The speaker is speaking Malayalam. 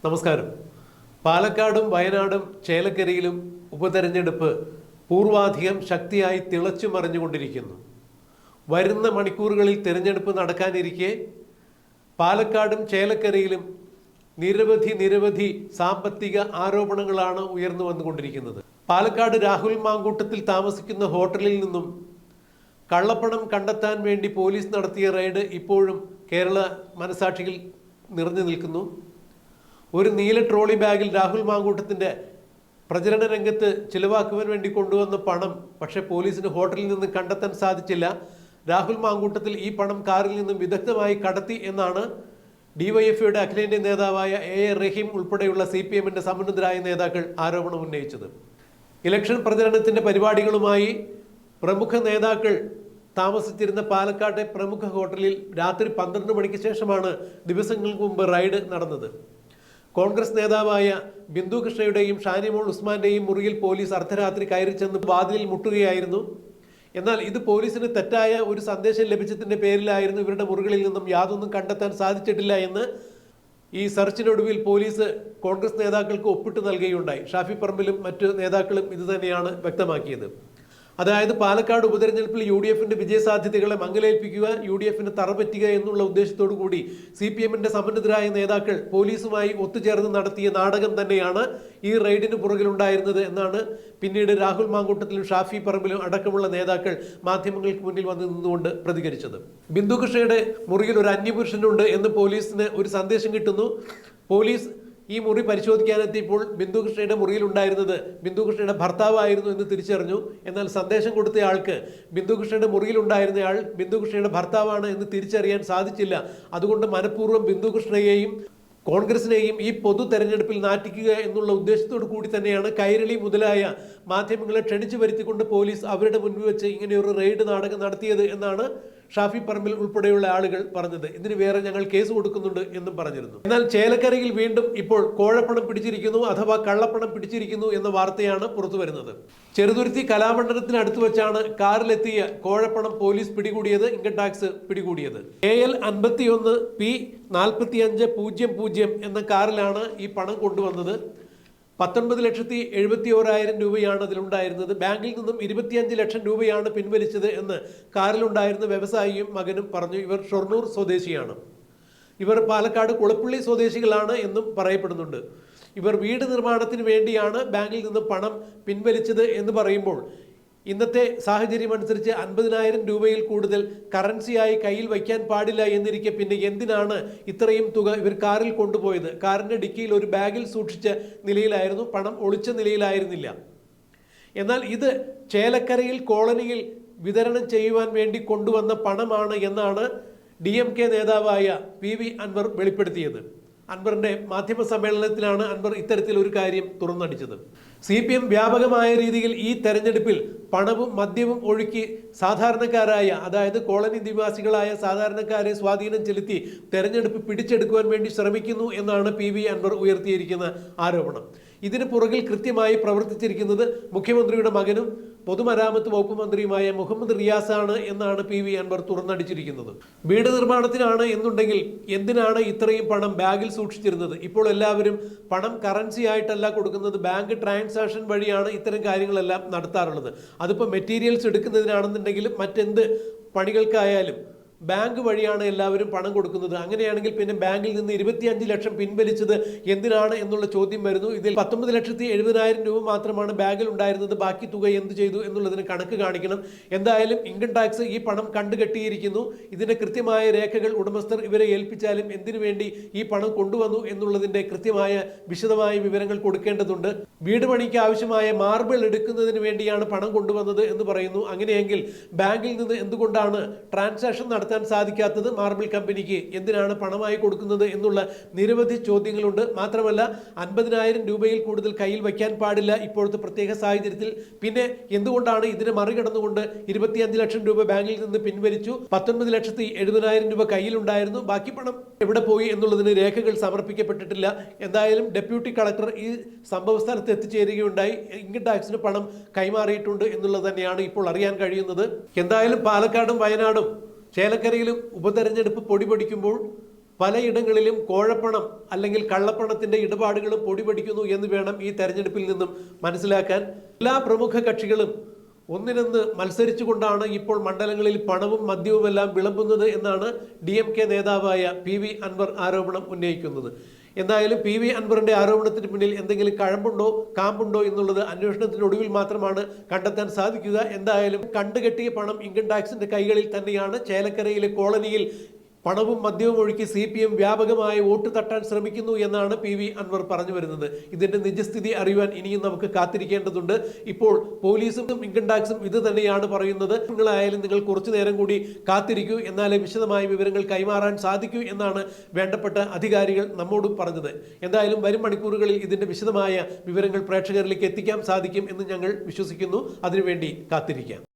നമസ്കാരം. പാലക്കാടും വയനാടും ചേലക്കരയിലും ഉപതെരഞ്ഞെടുപ്പ് പൂർവാധികം ശക്തിയായി തിളച്ചു മറിഞ്ഞുകൊണ്ടിരിക്കുന്നു. വരുന്ന മണിക്കൂറുകളിൽ തിരഞ്ഞെടുപ്പ് നടക്കാനിരിക്കെ പാലക്കാടും ചേലക്കരയിലും നിരവധി സാമ്പത്തിക ആരോപണങ്ങളാണ് ഉയർന്നു വന്നുകൊണ്ടിരിക്കുന്നത്. പാലക്കാട് രാഹുൽ മാങ്കൂട്ടത്തിൽ താമസിക്കുന്ന ഹോട്ടലിൽ നിന്നും കള്ളപ്പണം കണ്ടെത്താൻ വേണ്ടി പോലീസ് നടത്തിയ റെയ്ഡ് ഇപ്പോഴും കേരള മനസാക്ഷിയിൽ നിറഞ്ഞു നിൽക്കുന്നു. ഒരു നീല ട്രോളി ബാഗിൽ രാഹുൽ മാങ്കൂട്ടത്തിൻ്റെ പ്രചരണ രംഗത്ത് ചിലവാക്കുവാൻ വേണ്ടി കൊണ്ടുവന്ന പണം പക്ഷേ പോലീസിന് ഹോട്ടലിൽ നിന്ന് കണ്ടെത്താൻ സാധിച്ചില്ല. രാഹുൽ മാങ്കൂട്ടത്തിൽ ഈ പണം കാറിൽ നിന്നും വിദഗ്ധമായി കടത്തി എന്നാണ് ഡിവൈഎഫ്ഐയുടെ അഖിലേന്ത്യാ നേതാവായ എ റഹീം ഉൾപ്പെടെയുള്ള CPMന്റെ സമുന്നതരായ നേതാക്കൾ ആരോപണം ഉന്നയിച്ചത്. ഇലക്ഷൻ പ്രചരണത്തിൻ്റെ പരിപാടികളുമായി പ്രമുഖ നേതാക്കൾ താമസിച്ചിരുന്ന പാലക്കാട്ടെ പ്രമുഖ ഹോട്ടലിൽ രാത്രി 12 മണിക്ക് ശേഷമാണ് ദിവസങ്ങൾക്ക് മുമ്പ് റെയ്ഡ് നടന്നത്. കോൺഗ്രസ് നേതാവായ ബിന്ദു കൃഷ്ണയുടെയും ഷാനിമോൾ ഉസ്മാന്റെയും മുറിയിൽ പോലീസ് അർദ്ധരാത്രി കയറി ചെന്ന് വാതിലിൽ മുട്ടുകയായിരുന്നു. എന്നാൽ ഇത് പോലീസിന് തെറ്റായ ഒരു സന്ദേശം ലഭിച്ചതിൻ്റെ പേരിലായിരുന്നു. ഇവരുടെ മുറികളിൽ നിന്നും യാതൊന്നും കണ്ടെത്താൻ സാധിച്ചിട്ടില്ല എന്ന് ഈ സെർച്ചിനൊടുവിൽ പോലീസ് കോൺഗ്രസ് നേതാക്കൾക്ക് ഒപ്പിട്ട് നൽകുകയുണ്ടായി. ഷാഫി പറമ്പിലും മറ്റു നേതാക്കളും ഇത് തന്നെയാണ് വ്യക്തമാക്കിയത്. അതായത് പാലക്കാട് ഉപതെരഞ്ഞെടുപ്പിൽ UDFന്റെ വിജയസാധ്യതകളെ മങ്ങലേൽപ്പിക്കുക, UDFന് തറപറ്റുക എന്നുള്ള ഉദ്ദേശത്തോടു കൂടി CPMന്റെ സമുന്നതരായ നേതാക്കൾ പോലീസുമായി ഒത്തുചേർന്ന് നടത്തിയ നാടകം തന്നെയാണ് ഈ റെയ്ഡിന് പുറകിലുണ്ടായിരുന്നത് എന്നാണ് പിന്നീട് രാഹുൽ മാങ്കൂട്ടത്തിലും ഷാഫി പറമ്പിലും അടക്കമുള്ള നേതാക്കൾ മാധ്യമങ്ങൾക്ക് മുന്നിൽ വന്ന് നിന്നുകൊണ്ട് പ്രതികരിച്ചത്. ബിന്ദു കൃഷ്ണയുടെ മുറിയിൽ ഒരു അന്യപുരുഷനുണ്ട് എന്ന് പോലീസിന് ഒരു സന്ദേശം കിട്ടുന്നു. പോലീസ് ഈ മുറി പരിശോധിക്കാനെത്തിയപ്പോൾ ബിന്ദു കൃഷ്ണയുടെ മുറിയിലുണ്ടായിരുന്നത് ബിന്ദു കൃഷ്ണയുടെ ഭർത്താവായിരുന്നു എന്ന് തിരിച്ചറിഞ്ഞു. എന്നാൽ സന്ദേശം കൊടുത്ത ആൾക്ക് ബിന്ദു കൃഷ്ണയുടെ മുറിയിലുണ്ടായിരുന്നയാൾ ബിന്ദു കൃഷ്ണയുടെ ഭർത്താവാണ് എന്ന് തിരിച്ചറിയാൻ സാധിച്ചില്ല. അതുകൊണ്ട് മനഃപൂർവ്വം ബിന്ദു കൃഷ്ണയെയും കോൺഗ്രസിനെയും ഈ പൊതു തെരഞ്ഞെടുപ്പിൽ നാറ്റിക്കുക എന്നുള്ള ഉദ്ദേശത്തോടു കൂടി തന്നെയാണ് കൈരളി മുതലായ മാധ്യമങ്ങളെ ക്ഷണിച്ചു വരുത്തിക്കൊണ്ട് പോലീസ് അവരുടെ മുൻപിൽ വെച്ച് ഇങ്ങനെയൊരു റെയ്ഡ് നാടകം നടത്തിയത് എന്നാണ് ഷാഫി പറമ്പിൽ ഉൾപ്പെടെയുള്ള ആളുകൾ പറഞ്ഞത്. ഇതിന് വേറെ ഞങ്ങൾ കേസ് കൊടുക്കുന്നുണ്ട് എന്നും പറഞ്ഞിരുന്നു. എന്നാൽ ചേലക്കരയിൽ വീണ്ടും ഇപ്പോൾ കോഴപ്പണം പിടിച്ചിരിക്കുന്നു അഥവാ കള്ളപ്പണം പിടിച്ചിരിക്കുന്നു എന്ന വാർത്തയാണ് പുറത്തു വരുന്നത്. ചെറുതുരുത്തി കലാമണ്ഡലത്തിന് അടുത്ത് വെച്ചാണ് കാറിലെത്തിയ കോഴപ്പണം പോലീസ് പിടികൂടിയത്, ഇൻകം ടാക്സ് പിടികൂടിയത്. AL 51 P 4500 എന്ന കാറിലാണ് ഈ പണം കൊണ്ടുവന്നത്. 19,71,000 രൂപയാണ് അതിലുണ്ടായിരുന്നത്. ബാങ്കിൽ നിന്നും 25 ലക്ഷം രൂപയാണ് പിൻവലിച്ചത് എന്ന് കാറിലുണ്ടായിരുന്ന വ്യവസായിയും മകനും പറഞ്ഞു. ഇവർ ഷൊർണൂർ സ്വദേശിയാണ്. ഇവർ പാലക്കാട് കുളപ്പള്ളി സ്വദേശികളാണ് എന്നും പറയപ്പെടുന്നുണ്ട്. ഇവർ വീട് നിർമ്മാണത്തിന് വേണ്ടിയാണ് ബാങ്കിൽ നിന്നും പണം പിൻവലിച്ചത് എന്ന് പറയുമ്പോൾ ഇന്നത്തെ സാഹചര്യം അനുസരിച്ച് 50,000 രൂപയിൽ കൂടുതൽ കറൻസിയായി കയ്യിൽ വയ്ക്കാൻ പാടില്ല എന്നിരിക്കെ പിന്നെ എന്തിനാണ് ഇത്രയും തുക ഇവർ കാറിൽ കൊണ്ടുപോയത്? കാറിൻ്റെ ഡിക്കിയിൽ ഒരു ബാഗിൽ സൂക്ഷിച്ച നിലയിലായിരുന്നു, പണം ഒളിച്ച നിലയിലായിരുന്നില്ല. എന്നാൽ ഇത് ചേലക്കരയിൽ കോളനിയിൽ വിതരണം ചെയ്യുവാൻ വേണ്ടി കൊണ്ടുവന്ന പണമാണ് എന്നാണ് DMK നേതാവായ PV അൻവർ വെളിപ്പെടുത്തിയത്. അൻവറിൻ്റെ മാധ്യമ സമ്മേളനത്തിലാണ് അൻവർ ഇത്തരത്തിൽ ഒരു കാര്യം തുറന്നടിച്ചത്. CPM വ്യാപകമായ രീതിയിൽ ഈ തെരഞ്ഞെടുപ്പിൽ പണവും മദ്യവും ഒഴുക്കി സാധാരണക്കാരായ, അതായത് കോളനി നിവാസികളായ സാധാരണക്കാരെ സ്വാധീനം ചെലുത്തി തെരഞ്ഞെടുപ്പ് പിടിച്ചെടുക്കുവാൻ വേണ്ടി ശ്രമിക്കുന്നു എന്നാണ് PV അൻവർ ഉയർത്തിയിരിക്കുന്ന ആരോപണം. ഇതിന് പുറകിൽ കൃത്യമായി പ്രവർത്തിച്ചിരിക്കുന്നത് മുഖ്യമന്ത്രിയുടെ മകനും പൊതുമരാമത്ത് വകുപ്പ് മന്ത്രിയുമായ മുഹമ്മദ് റിയാസാണ് എന്നാണ് PV അൻവർ തുറന്നടിച്ചിരിക്കുന്നത്. വീട് നിർമ്മാണത്തിനാണ് എന്നുണ്ടെങ്കിൽ എന്തിനാണ് ഇത്രയും പണം ബാഗിൽ സൂക്ഷിച്ചിരുന്നത്? ഇപ്പോൾ എല്ലാവരും പണം കറൻസി ആയിട്ടല്ല കൊടുക്കുന്നത്, ബാങ്ക് ട്രാൻസാക്ഷൻ വഴിയാണ് ഇത്തരം കാര്യങ്ങളെല്ലാം നടത്താറുള്ളത്. അതിപ്പോൾ മെറ്റീരിയൽസ് എടുക്കുന്നതിനാണെന്നുണ്ടെങ്കിലും മറ്റെന്ത് പണികൾക്കായാലും ബാങ്ക് വഴിയാണ് എല്ലാവരും പണം കൊടുക്കുന്നത്. അങ്ങനെയാണെങ്കിൽ പിന്നെ ബാങ്കിൽ നിന്ന് 25 ലക്ഷം പിൻവലിച്ചത് എന്തിനാണ് എന്നുള്ള ചോദ്യം വരുന്നു. ഇതിൽ 19,70,000 രൂപ മാത്രമാണ് ബാഗിൽ ഉണ്ടായിരുന്നത്. ബാക്കി തുക എന്ത് ചെയ്തു എന്നുള്ളതിന് കണക്ക് കാണിക്കണം. എന്തായാലും ഇൻകം ടാക്സ് ഈ പണം കണ്ടുകെട്ടിയിരിക്കുന്നു. ഇതിൻ്റെ കൃത്യമായ രേഖകൾ ഉടമസ്ഥർ ഇവരെ ഏൽപ്പിച്ചാലും എന്തിനു വേണ്ടി ഈ പണം കൊണ്ടുവന്നു എന്നുള്ളതിൻ്റെ കൃത്യമായ വിശദമായ വിവരങ്ങൾ കൊടുക്കേണ്ടതുണ്ട്. വീട് പണിക്ക് ആവശ്യമായ മാർബിൾ എടുക്കുന്നതിന് വേണ്ടിയാണ് പണം കൊണ്ടുവന്നത് എന്ന് പറയുന്നു. അങ്ങനെയെങ്കിൽ ബാങ്കിൽ നിന്ന് എന്തുകൊണ്ടാണ് ട്രാൻസാക്ഷൻ നടത്താൻ സാധിക്കാത്തത്? മാർബിൾ കമ്പനിക്ക് എന്തിനാണ് പണമായി കൊടുക്കുന്നത് എന്നുള്ള നിരവധി ചോദ്യങ്ങളുണ്ട്. മാത്രമല്ല 50,000 രൂപയിൽ കൂടുതൽ കയ്യിൽ വയ്ക്കാൻ പാടില്ല ഇപ്പോഴത്തെ പ്രത്യേക സാഹചര്യത്തിൽ. പിന്നെ എന്തുകൊണ്ടാണ് ഇതിനെ മറികടന്നുകൊണ്ട് 25 ലക്ഷം രൂപ ബാങ്കിൽ നിന്ന് പിൻവലിച്ചു? 19,70,000 രൂപ കയ്യിലുണ്ടായിരുന്നു. ബാക്കി പണം എവിടെ പോയി എന്നുള്ളതിന് രേഖകൾ സമർപ്പിക്കപ്പെട്ടിട്ടില്ല. എന്തായാലും ഡെപ്യൂട്ടി കളക്ടർ ഈ സംഭവ സ്ഥലത്ത് എത്തിച്ചേരുകയുണ്ടായി. ഇൻകം ടാക്സിന് പണം കൈമാറിയിട്ടുണ്ട് എന്നുള്ളത് തന്നെയാണ് ഇപ്പോൾ അറിയാൻ കഴിയുന്നത്. എന്തായാലും പാലക്കാടും വയനാടും ചേലക്കരയിലും ഉപതെരഞ്ഞെടുപ്പ് പൊടിപൊടിക്കുമ്പോൾ പലയിടങ്ങളിലും കോഴപ്പണം അല്ലെങ്കിൽ കള്ളപ്പണത്തിന്റെ ഇടപാടുകളും പൊടിപടിക്കുന്നു എന്ന് വേണം ഈ തെരഞ്ഞെടുപ്പിൽ നിന്നും മനസ്സിലാക്കാൻ. എല്ലാ പ്രമുഖ കക്ഷികളും ഒന്നിനൊന്ന് മത്സരിച്ചുകൊണ്ടാണ് ഇപ്പോൾ മണ്ഡലങ്ങളിൽ പണവും മദ്യവുമെല്ലാം വിളമ്പുന്നത് എന്നാണ് DMK നേതാവായ PV അൻവർ ആരോപണം ഉന്നയിക്കുന്നത്. എന്തായാലും PV അൻവറിന്റെ ആരോപണത്തിന് പിന്നിൽ എന്തെങ്കിലും കഴമ്പുണ്ടോ കാമ്പുണ്ടോ എന്നുള്ളത് അന്വേഷണത്തിനൊടുവിൽ മാത്രമാണ് കണ്ടെത്താൻ സാധിക്കുക. എന്തായാലും കണ്ടുകെട്ടിയ പണം ഇൻകം ടാക്സിന്റെ കൈകളിൽ തന്നെയാണ്. ചേലക്കരയിലെ കോളനിയിൽ പണവും മദ്യവും ഒഴുക്കി CPM വ്യാപകമായ വോട്ട് തട്ടാൻ ശ്രമിക്കുന്നു എന്നാണ് PV അൻവർ പറഞ്ഞു വരുന്നത്. ഇതിന്റെ നിജസ്ഥിതി അറിയുവാൻ ഇനിയും നമുക്ക് കാത്തിരിക്കേണ്ടതുണ്ട്. ഇപ്പോൾ പോലീസും ഇൻകം ടാക്സും ഇത് തന്നെയാണ് പറയുന്നത്. നിങ്ങളായാലും നിങ്ങൾ കുറച്ചു നേരം കൂടി കാത്തിരിക്കൂ, എന്നാലേ വിശദമായ വിവരങ്ങൾ കൈമാറാൻ സാധിക്കൂ എന്നാണ് വേണ്ടപ്പെട്ട അധികാരികൾ നമ്മോടും പറഞ്ഞത്. എന്തായാലും വരും മണിക്കൂറുകളിൽ ഇതിന്റെ വിശദമായ വിവരങ്ങൾ പ്രേക്ഷകരിലേക്ക് എത്തിക്കാൻ സാധിക്കും എന്ന് ഞങ്ങൾ വിശ്വസിക്കുന്നു. അതിനുവേണ്ടി കാത്തിരിക്കാം.